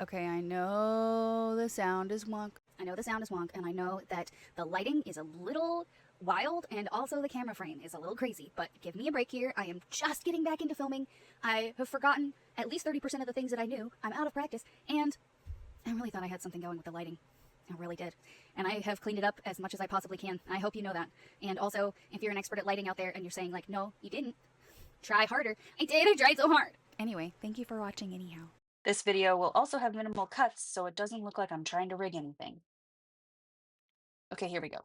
Okay, I know the sound is wonk. I know the sound is wonk, and I know that the lighting is a little wild, and also the camera frame is a little crazy, but give me a break here. I am just getting back into filming. I have forgotten at least 30% of the things that I knew. I'm out of practice, and I really thought I had something going with the lighting. I really did. And I have cleaned it up as much as I possibly can. I hope you know that. And also, if you're an expert at lighting out there and you're saying, like, no, you didn't, try harder. I did. I tried so hard. Anyway, thank you for watching anyhow. This video will also have minimal cuts, so it doesn't look like I'm trying to rig anything. Okay, here we go.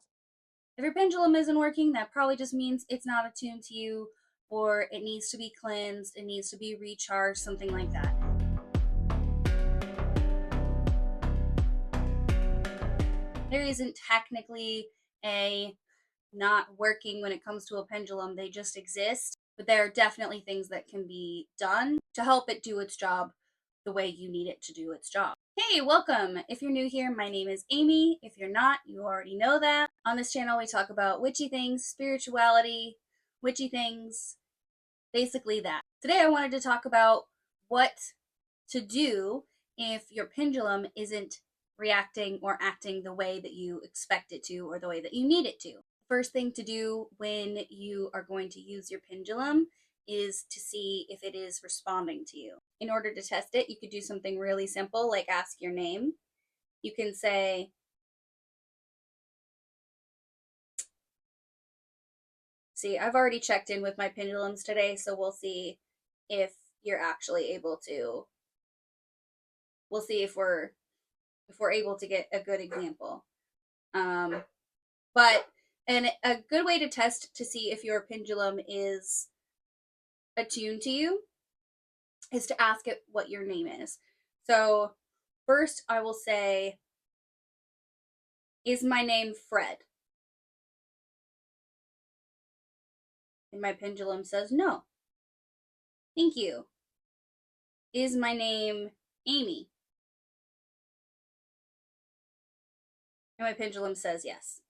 If your pendulum isn't working, that probably just means it's not attuned to you, or it needs to be cleansed, it needs to be recharged, something like that. There isn't technically a not working when it comes to a pendulum, they just exist. But there are definitely things that can be done to help it do its job the way you need it to do its job. Hey, welcome! If you're new here, my name is Amy. If you're not, you already know that. On this channel, we talk about witchy things, spirituality, witchy things, basically that. Today, I wanted to talk about what to do if your pendulum isn't reacting or acting the way that you expect it to or the way that you need it to. First thing to do when you are going to use your pendulum is to see if it is responding to you. In order to test it, you could do something really simple like ask your name. You can say, see, I've already checked in with my pendulums today, so we'll see if you're actually able to, we'll see if we're able to get a good example. But a good way to test to see if your pendulum is attuned to you is to ask it what your name is. So first I will say, is my name Fred? And my pendulum says no. Thank you. Is my name Amy? And my pendulum says yes.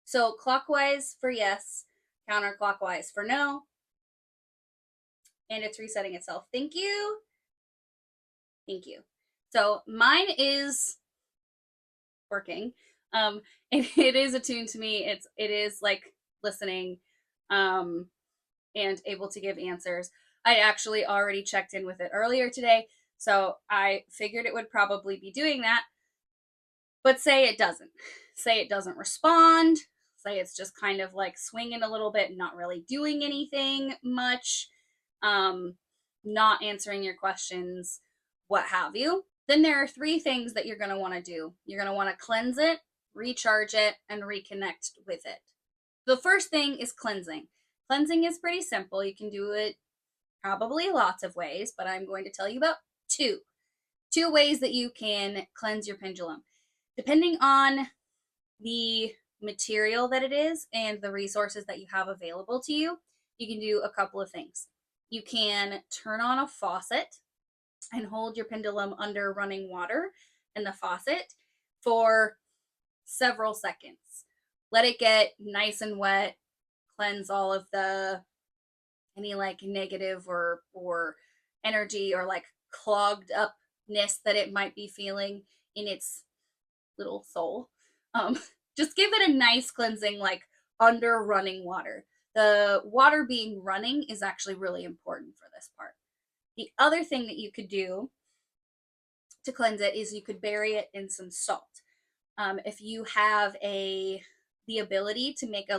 So clockwise for yes, counterclockwise for no. And it's resetting itself. Thank you. Thank you. So mine is working. It is attuned to me. It is like listening and able to give answers. I actually already checked in with it earlier today, so I figured it would probably be doing that. But say it doesn't. Say it doesn't respond. Say it's just kind of like swinging a little bit and not really doing anything much, not answering your questions, what have you. Then there are three things that you're going to want to do. You're going to want to cleanse it, recharge it, and reconnect with it. The first thing is cleansing. Cleansing is pretty simple. You can do it probably lots of ways, but I'm going to tell you about two ways that you can cleanse your pendulum. Depending on the material that it is and the resources that you have available to you, you can do a couple of things. You can turn on a faucet and hold your pendulum under running water in the faucet for several seconds. Let it get nice and wet, cleanse all of the any like negative or energy or like clogged upness that it might be feeling in its little soul. Just give it a nice cleansing, like under running water. The water being running is actually really important for this part. The other thing that you could do to cleanse it is you could bury it in some salt. If you have the ability to make a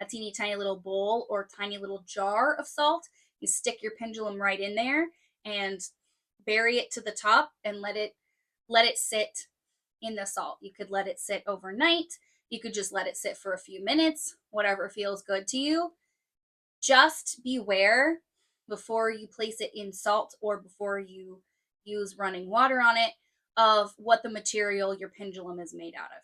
teeny tiny little bowl or tiny little jar of salt, you stick your pendulum right in there and bury it to the top and let it sit in the salt. You could let it sit overnight. You could just let it sit for a few minutes, whatever feels good to you. Just beware before you place it in salt or before you use running water on it of what the material your pendulum is made out of.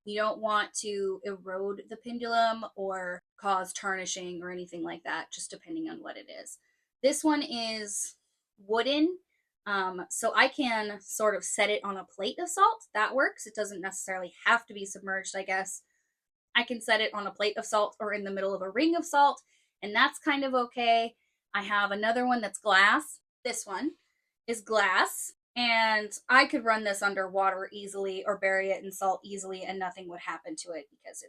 You don't want to erode the pendulum or cause tarnishing or anything like that, just depending on what it is. This one is wooden, so I can sort of set it on a plate of salt. That works. It doesn't necessarily have to be submerged, I guess. I can set it on a plate of salt or in the middle of a ring of salt, and that's kind of okay. I have another one that's glass, this one, is glass, and I could run this under water easily or bury it in salt easily and nothing would happen to it because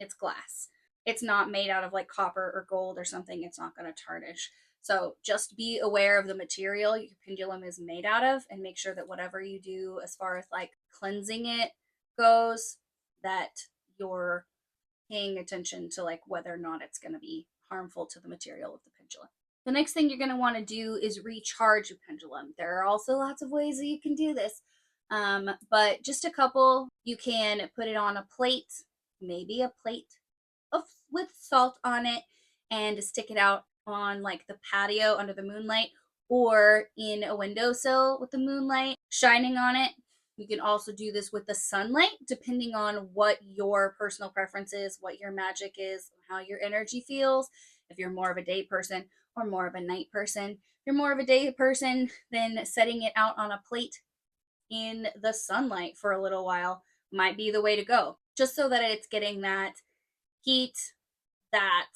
it's glass. It's not made out of like copper or gold or something. It's not going to tarnish. So just be aware of the material your pendulum is made out of and make sure that whatever you do as far as like cleansing it goes, that you're paying attention to like whether or not it's going to be harmful to the material of the pendulum. The next thing you're going to want to do is recharge your pendulum. There are also lots of ways that you can do this, but just a couple. You can put it on a plate, maybe a plate with salt on it, and stick it out on like the patio under the moonlight or in a windowsill with the moonlight shining on it. You can also do this with the sunlight, depending on what your personal preference is, what your magic is, how your energy feels. If you're more of a day person or more of a night person, if you're more of a day person, then setting it out on a plate in the sunlight for a little while might be the way to go, just so that it's getting that heat, that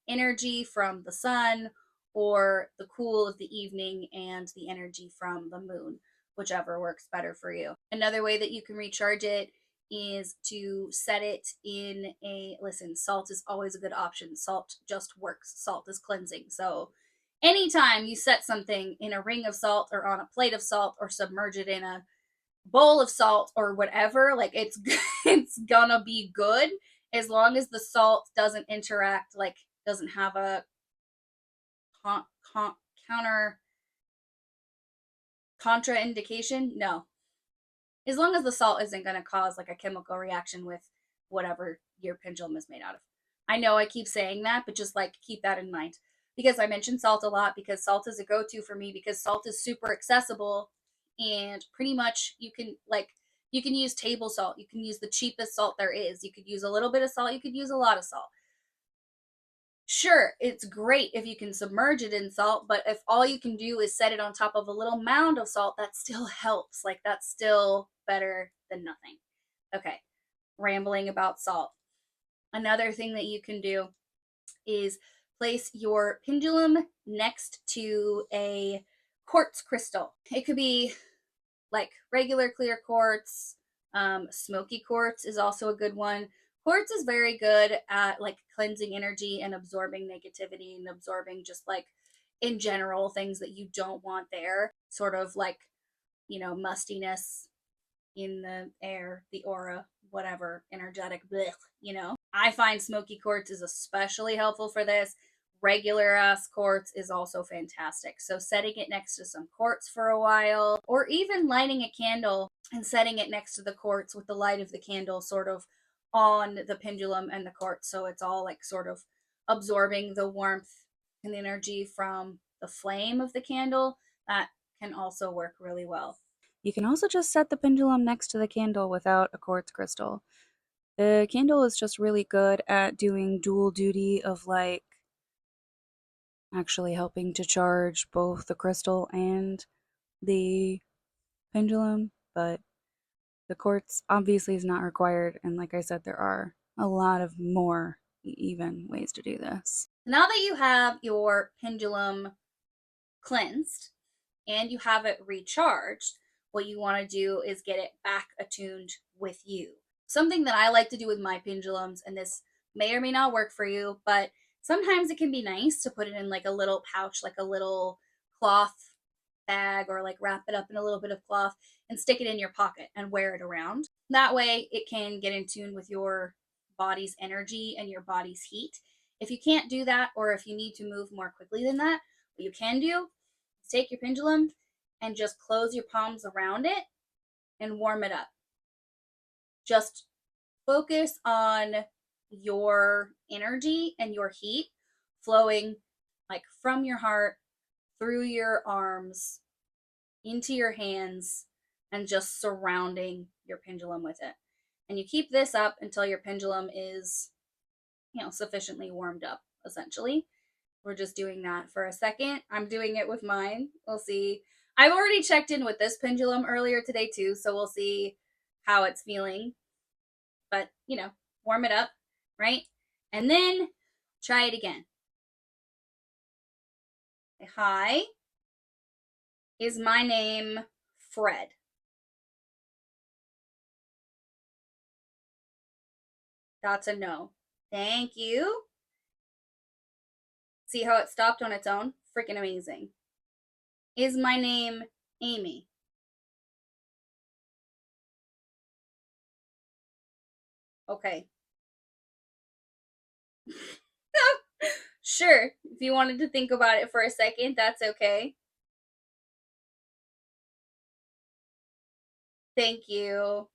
energy from the sun, or the cool of the evening and the energy from the moon, whichever works better for you. Another way that you can recharge it is to set it in a, listen, salt is always a good option. Salt just works. Salt is cleansing. So anytime you set something in a ring of salt or on a plate of salt or submerge it in a bowl of salt or whatever, like it's gonna be good as long as the salt doesn't interact, like doesn't have a contraindication. No, as long as the salt isn't going to cause like a chemical reaction with whatever your pendulum is made out of. I know I keep saying that, but just like keep that in mind, because I mention salt a lot, because salt is a go-to for me, because salt is super accessible, and pretty much you can use table salt, you can use the cheapest salt there is, you could use a little bit of salt, you could use a lot of salt. Sure, it's great if you can submerge it in salt, but if all you can do is set it on top of a little mound of salt, that still helps. Like, that's still better than nothing. Okay, rambling about salt. Another thing that you can do is place your pendulum next to a quartz crystal. It could be like regular clear quartz. Smoky quartz is also a good one. Quartz is very good at like cleansing energy and absorbing negativity and absorbing just like in general things that you don't want there, sort of like, mustiness in the air, the aura, whatever, energetic, blech. I find smoky quartz is especially helpful for this. Regular ass quartz is also fantastic. So setting it next to some quartz for a while, or even lighting a candle and setting it next to the quartz with the light of the candle sort of on the pendulum and the quartz, so it's all like sort of absorbing the warmth and the energy from the flame of the candle. That can also work really well. You can also just set the pendulum next to the candle without a quartz crystal. The candle is just really good at doing dual duty of like actually helping to charge both the crystal and the pendulum, but the quartz obviously is not required, and like I said, there are a lot of more even ways to do this. Now that you have your pendulum cleansed and you have it recharged, what you want to do is get it back attuned with you. Something that I like to do with my pendulums, and this may or may not work for you, but sometimes it can be nice to put it in like a little pouch, like a little cloth bag, or like wrap it up in a little bit of cloth and stick it in your pocket and wear it around. That way it can get in tune with your body's energy and your body's heat. If you can't do that, or if you need to move more quickly than that, what you can do is take your pendulum and just close your palms around it and warm it up. Just focus on your energy and your heat flowing like from your heart through your arms into your hands and just surrounding your pendulum with it. And you keep this up until your pendulum is, sufficiently warmed up, essentially. We're just doing that for a second. I'm doing it with mine. We'll see. I've already checked in with this pendulum earlier today too, so we'll see how it's feeling. But, warm it up, right? And then try it again. Say hi. Is my name Fred? That's a no. Thank you. See how it stopped on its own? Freaking amazing. Is my name Amy? Okay. Sure. If you wanted to think about it for a second, that's okay. Thank you.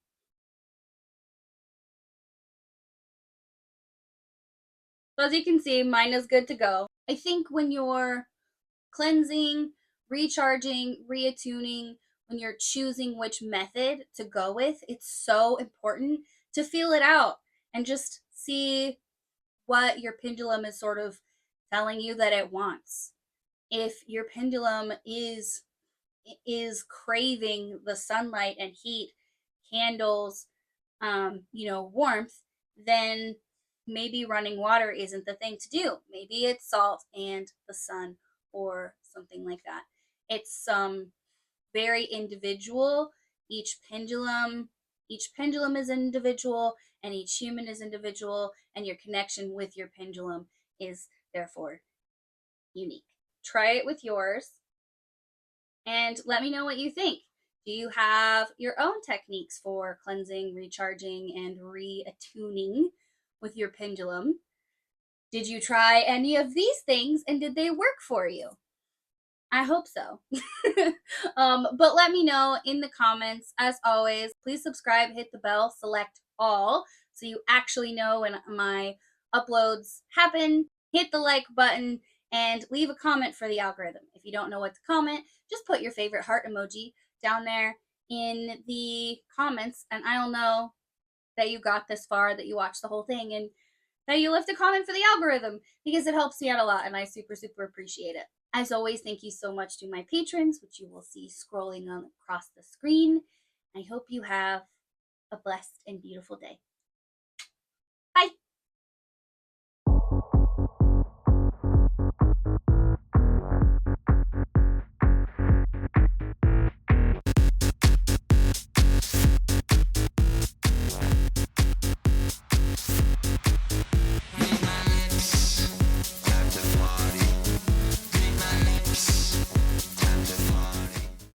So as you can see, mine is good to go. I think when you're cleansing, recharging, reattuning, when you're choosing which method to go with, it's so important to feel it out and just see what your pendulum is sort of telling you that it wants. If your pendulum is craving the sunlight and heat, candles, warmth, then maybe running water isn't the thing to do. Maybe it's salt and the sun or something like that. It's very individual. Each pendulum is individual, and each human is individual, and your connection with your pendulum is therefore unique. Try it with yours and let me know what you think. Do you have your own techniques for cleansing, recharging, and reattuning with your pendulum? Did you try any of these things and did they work for you? I hope so. But let me know in the comments. As always, please subscribe, hit the bell, select all so you actually know when my uploads happen. Hit the like button and leave a comment for the algorithm. If you don't know what to comment, just put your favorite heart emoji down there in the comments and I'll know that you got this far, that you watched the whole thing, and that you left a comment for the algorithm because it helps me out a lot and I super, super appreciate it. As always, thank you so much to my patrons, which you will see scrolling across the screen. I hope you have a blessed and beautiful day.